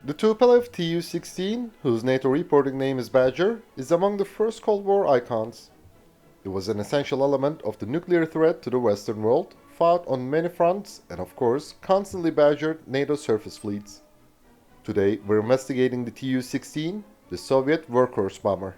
The Tupolev Tu-16, whose NATO reporting name is Badger, is among the first Cold War icons. It was an essential element of the nuclear threat to the Western world, fought on many fronts, and of course, constantly badgered NATO surface fleets. Today, we're investigating the Tu-16, the Soviet workhorse bomber.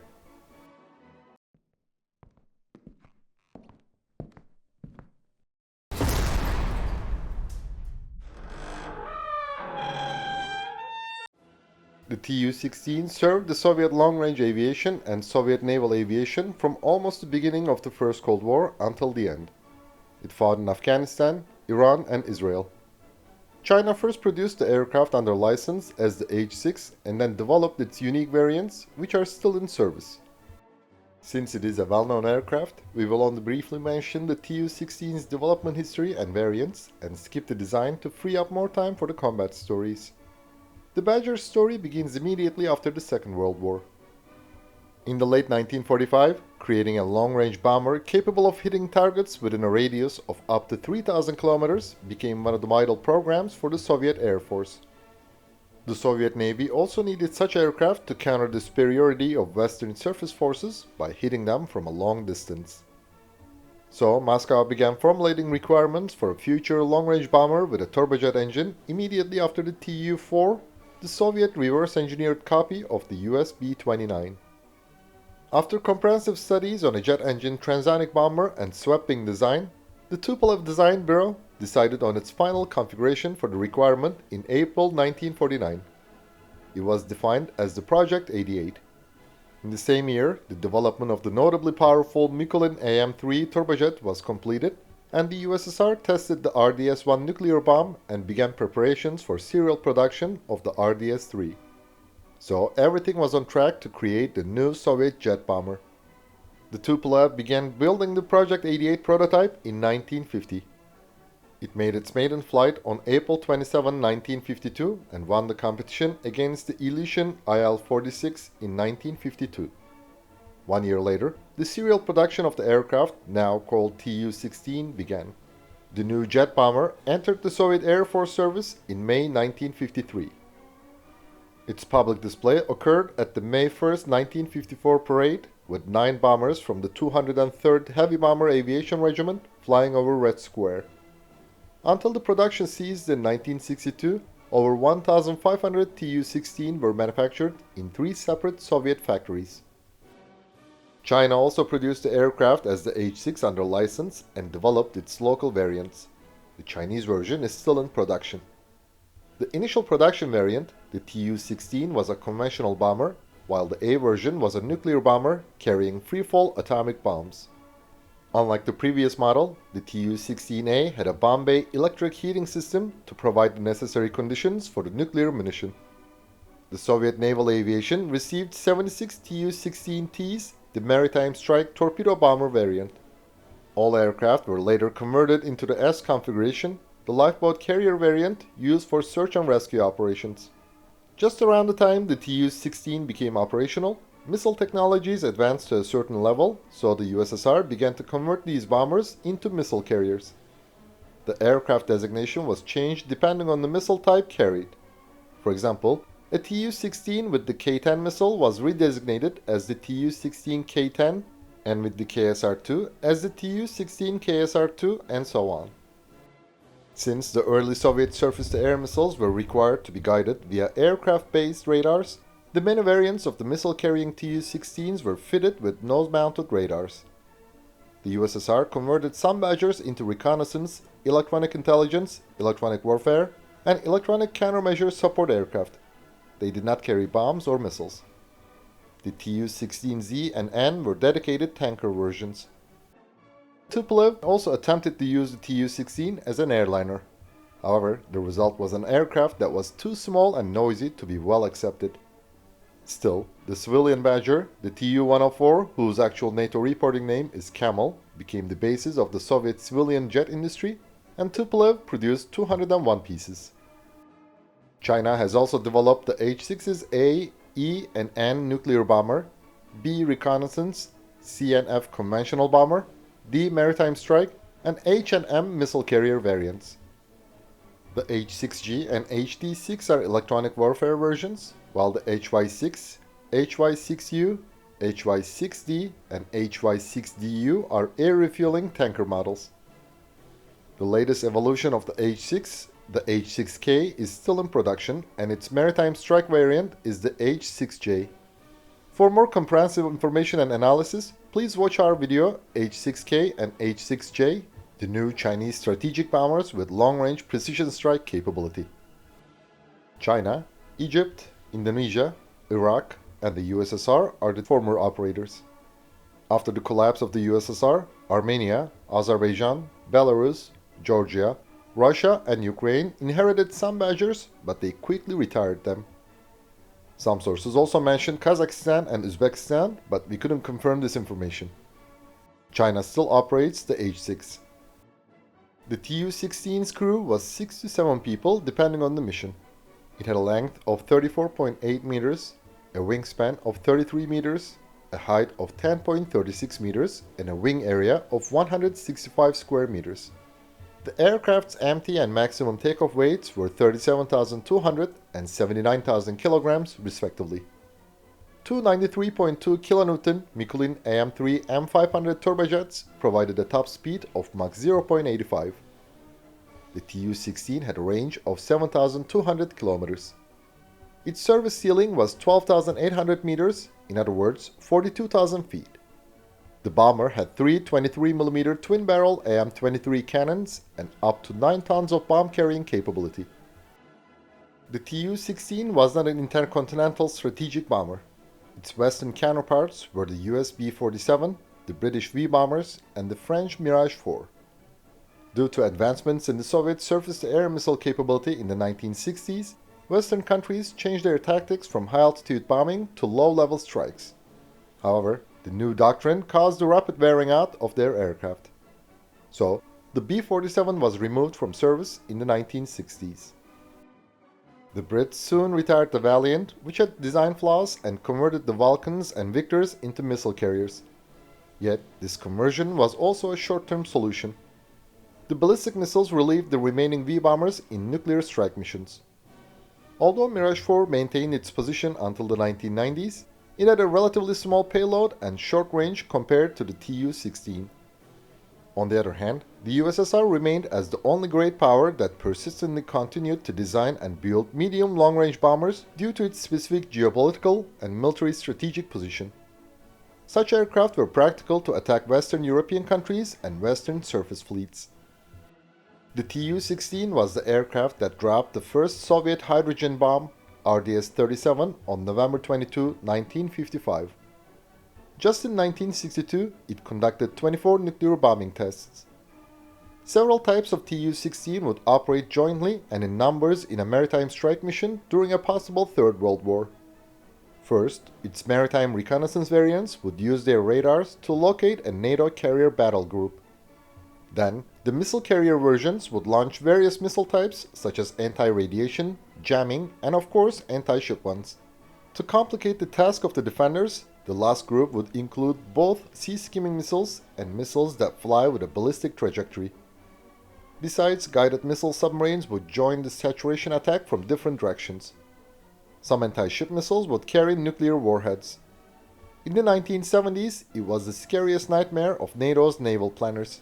The Tu-16 served the Soviet long-range aviation and Soviet naval aviation from almost the beginning of the First Cold War until the end. It fought in Afghanistan, Iran, and Israel. China first produced the aircraft under license as the H-6 and then developed its unique variants, which are still in service. Since it is a well-known aircraft, we will only briefly mention the Tu-16's development history and variants, and skip the design to free up more time for the combat stories. The Badger's story begins immediately after the Second World War. In the late 1945, creating a long-range bomber capable of hitting targets within a radius of up to 3,000 kilometers became one of the vital programs for the Soviet Air Force. The Soviet Navy also needed such aircraft to counter the superiority of Western surface forces by hitting them from a long distance. So, Moscow began formulating requirements for a future long-range bomber with a turbojet engine immediately after the Tu-4, the Soviet reverse-engineered copy of the US B-29. After comprehensive studies on a jet engine transonic bomber and swept-wing design, the Tupolev Design Bureau decided on its final configuration for the requirement in April 1949. It was defined as the Project 88. In the same year, the development of the notably powerful Mykolaiv AM-3 turbojet was completed, and the USSR tested the RDS-1 nuclear bomb and began preparations for serial production of the RDS-3. So everything was on track to create the new Soviet jet bomber. The Tupolev began building the Project 88 prototype in 1950. It made its maiden flight on April 27, 1952 and won the competition against the Ilyushin IL-46 in 1952. 1 year later, the serial production of the aircraft, now called Tu-16, began. The new jet bomber entered the Soviet Air Force service in May 1953. Its public display occurred at the May 1, 1954 parade, with 9 bombers from the 203rd Heavy Bomber Aviation Regiment flying over Red Square. Until the production ceased in 1962, over 1,500 Tu-16 were manufactured in 3 separate Soviet factories. China also produced the aircraft as the H-6 under license and developed its local variants. The Chinese version is still in production. The initial production variant, the Tu-16, was a conventional bomber, while the A version was a nuclear bomber carrying free-fall atomic bombs. Unlike the previous model, the Tu-16A had a bomb bay electric heating system to provide the necessary conditions for the nuclear munition. The Soviet naval aviation received 76 Tu-16Ts, the maritime strike torpedo bomber variant. All aircraft were later converted into the S configuration, the lifeboat carrier variant used for search and rescue operations. Just around the time the Tu-16 became operational, missile technologies advanced to a certain level, so the USSR began to convert these bombers into missile carriers. The aircraft designation was changed depending on the missile type carried. For example, a Tu-16 with the K-10 missile was redesignated as the Tu-16K-10, and with the KSR-2 as the Tu-16KSR-2, and so on. Since the early Soviet surface-to-air missiles were required to be guided via aircraft-based radars, the many variants of the missile-carrying Tu-16s were fitted with nose-mounted radars. The USSR converted some Badgers into reconnaissance, electronic intelligence, electronic warfare, and electronic countermeasure support aircraft. They did not carry bombs or missiles. The Tu-16Z and N were dedicated tanker versions. Tupolev also attempted to use the Tu-16 as an airliner. However, the result was an aircraft that was too small and noisy to be well accepted. Still, the civilian Badger, the Tu-104, whose actual NATO reporting name is Camel, became the basis of the Soviet civilian jet industry, and Tupolev produced 201 pieces. China has also developed the H-6's A, E, and N nuclear bomber, B reconnaissance, C and F conventional bomber, D maritime strike, and H and M missile carrier variants. The H-6G and HD-6 are electronic warfare versions, while the HY-6, HY-6U, HY-6D, and HY-6DU are air refueling tanker models. The latest evolution of the H-6, the H-6K, is still in production, and its maritime strike variant is the H-6J. For more comprehensive information and analysis, please watch our video H-6K and H-6J, the new Chinese strategic bombers with long-range precision strike capability. China, Egypt, Indonesia, Iraq, and the USSR are the former operators. After the collapse of the USSR, Armenia, Azerbaijan, Belarus, Georgia, Russia, and Ukraine inherited some Badgers, but they quickly retired them. Some sources also mentioned Kazakhstan and Uzbekistan, but we couldn't confirm this information. China still operates the H-6. The Tu-16's crew was 6 to 7 people depending on the mission. It had a length of 34.8 meters, a wingspan of 33 meters, a height of 10.36 meters, and a wing area of 165 square meters. The aircraft's empty and maximum takeoff weights were 37,200 and 79,000 kilograms, respectively. Two 93.2 kN Mikulin AM3 M500 turbojets provided a top speed of Mach 0.85. The Tu-16 had a range of 7,200 kilometers. Its service ceiling was 12,800 meters, in other words, 42,000 feet. The bomber had three 23mm twin-barrel AM-23 cannons and up to 9 tons of bomb-carrying capability. The Tu-16 was not an intercontinental strategic bomber. Its Western counterparts were the US B-47, the British V-bombers, and the French Mirage 4. Due to advancements in the Soviet surface-to-air missile capability in the 1960s, Western countries changed their tactics from high-altitude bombing to low-level strikes. However, the new doctrine caused the rapid wearing out of their aircraft. So, the B-47 was removed from service in the 1960s. The Brits soon retired the Valiant, which had design flaws, and converted the Vulcans and Victors into missile carriers. Yet, this conversion was also a short-term solution. The ballistic missiles relieved the remaining V-bombers in nuclear strike missions. Although Mirage 4 maintained its position until the 1990s, it had a relatively small payload and short range compared to the Tu-16. On the other hand, the USSR remained as the only great power that persistently continued to design and build medium long-range bombers due to its specific geopolitical and military strategic position. Such aircraft were practical to attack Western European countries and Western surface fleets. The Tu-16 was the aircraft that dropped the first Soviet hydrogen bomb, RDS-37, on November 22, 1955. Just in 1962, it conducted 24 nuclear bombing tests. Several types of Tu-16 would operate jointly and in numbers in a maritime strike mission during a possible Third World War. First, its maritime reconnaissance variants would use their radars to locate a NATO carrier battle group. Then, the missile carrier versions would launch various missile types such as anti-radiation, jamming, and of course anti-ship ones. To complicate the task of the defenders, the last group would include both sea-skimming missiles and missiles that fly with a ballistic trajectory. Besides, guided missile submarines would join the saturation attack from different directions. Some anti-ship missiles would carry nuclear warheads. In the 1970s, it was the scariest nightmare of NATO's naval planners.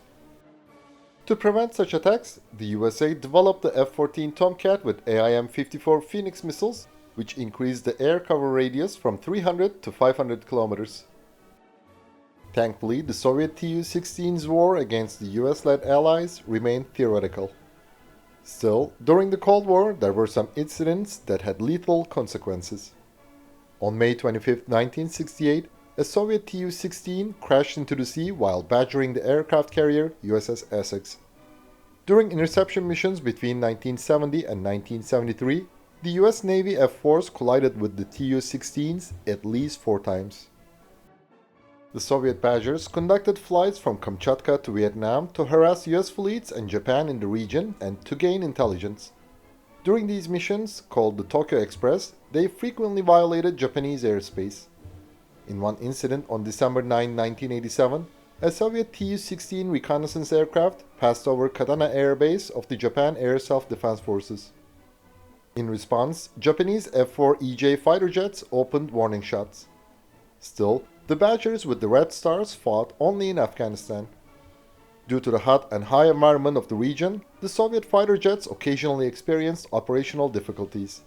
To prevent such attacks, the USA developed the F-14 Tomcat with AIM-54 Phoenix missiles, which increased the air cover radius from 300 to 500 kilometers. Thankfully, the Soviet Tu-16's war against the US-led allies remained theoretical. Still, during the Cold War, there were some incidents that had lethal consequences. On May 25, 1968, a Soviet Tu-16 crashed into the sea while badgering the aircraft carrier USS Essex. During interception missions between 1970 and 1973, the US Navy F-4s collided with the Tu-16s at least 4 times. The Soviet Badgers conducted flights from Kamchatka to Vietnam to harass US fleets and Japan in the region and to gain intelligence. During these missions, called the Tokyo Express, they frequently violated Japanese airspace. In one incident on December 9, 1987, A Soviet Tu-16 reconnaissance aircraft passed over Kadana Air Base of the Japan Air Self-Defense Forces. In response, Japanese F-4EJ fighter jets opened warning shots. Still, the Badgers with the Red Stars fought only in Afghanistan. Due to the hot and high environment of the region, the Soviet fighter jets occasionally experienced operational difficulties.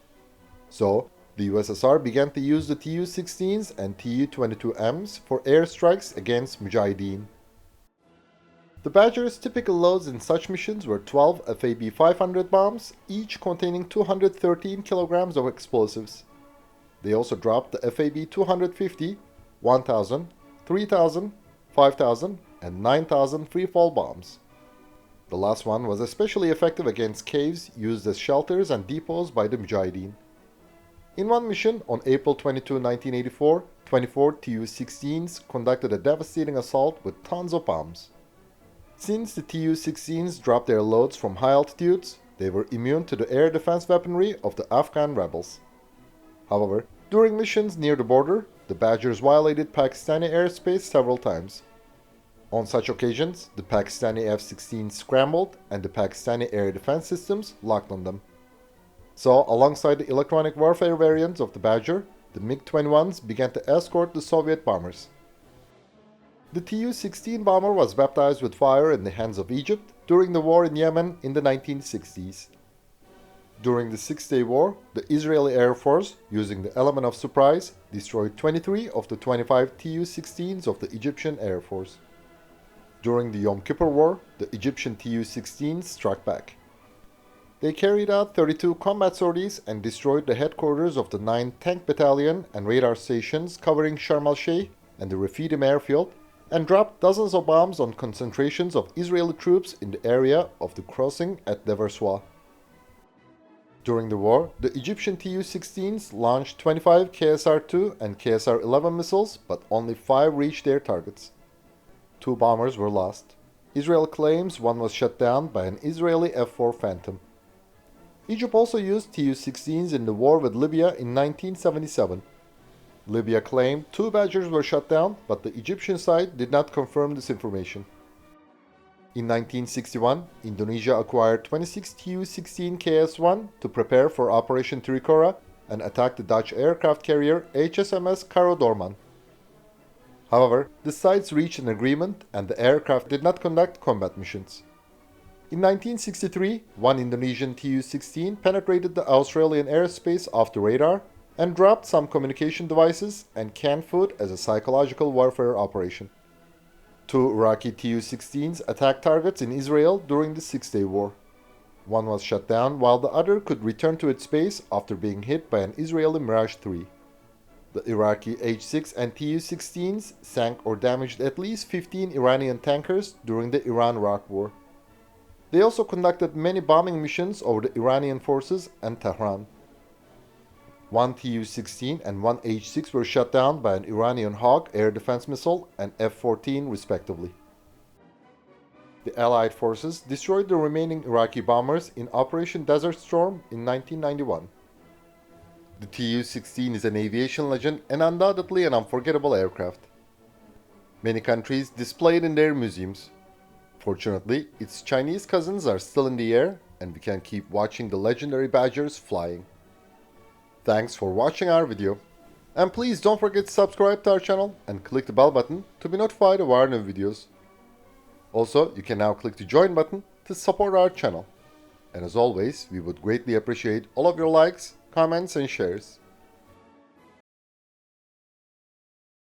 So, the USSR began to use the Tu-16s and Tu-22Ms for airstrikes against Mujahideen. The Badger's typical loads in such missions were 12 FAB-500 bombs, each containing 213 kilograms of explosives. They also dropped the FAB-250, 1,000, 3,000, 5,000, and 9,000 free-fall bombs. The last one was especially effective against caves used as shelters and depots by the Mujahideen. In one mission on April 22, 1984, 24 Tu-16s conducted a devastating assault with tons of bombs. Since the Tu-16s dropped their loads from high altitudes, they were immune to the air defense weaponry of the Afghan rebels. However, during missions near the border, the Badgers violated Pakistani airspace several times. On such occasions, the Pakistani F-16 scrambled and the Pakistani air defense systems locked on them. So, alongside the electronic warfare variants of the Badger, the MiG-21s began to escort the Soviet bombers. The Tu-16 bomber was baptized with fire in the hands of Egypt during the war in Yemen in the 1960s. During the Six-Day War, the Israeli Air Force, using the element of surprise, destroyed 23 of the 25 Tu-16s of the Egyptian Air Force. During the Yom Kippur War, the Egyptian Tu-16s struck back. They carried out 32 combat sorties and destroyed the headquarters of the 9th Tank Battalion and radar stations covering Sharm el-Sheikh and the Refidim airfield, and dropped dozens of bombs on concentrations of Israeli troops in the area of the crossing at Dever Swa. During the war, the Egyptian Tu-16s launched 25 KSR-2 and KSR-11 missiles, but only 5 reached their targets. 2 bombers were lost. Israel claims one was shot down by an Israeli F-4 Phantom. Egypt also used Tu-16s in the war with Libya in 1977. Libya claimed 2 Badgers were shot down, but the Egyptian side did not confirm this information. In 1961, Indonesia acquired 26 Tu-16 KS-1 to prepare for Operation Trikora and attack the Dutch aircraft carrier HSMS Karo Dorman. However, the sides reached an agreement and the aircraft did not conduct combat missions. In 1963, one Indonesian Tu-16 penetrated the Australian airspace off the radar and dropped some communication devices and canned food as a psychological warfare operation. 2 Iraqi Tu-16s attacked targets in Israel during the Six-Day War. One was shot down while the other could return to its base after being hit by an Israeli Mirage 3. The Iraqi H-6 and Tu-16s sank or damaged at least 15 Iranian tankers during the Iran-Iraq War. They also conducted many bombing missions over the Iranian forces and Tehran. 1 Tu-16 and 1 H-6 were shot down by an Iranian Hawk air defense missile and F-14 respectively. The Allied forces destroyed the remaining Iraqi bombers in Operation Desert Storm in 1991. The Tu-16 is an aviation legend and undoubtedly an unforgettable aircraft. Many countries display it in their museums. Fortunately, its Chinese cousins are still in the air and we can keep watching the legendary Badgers flying. Thanks for watching our video. And please don't forget to subscribe to our channel and click the bell button to be notified of our new videos. Also, you can now click the join button to support our channel. And as always, we would greatly appreciate all of your likes, comments and shares.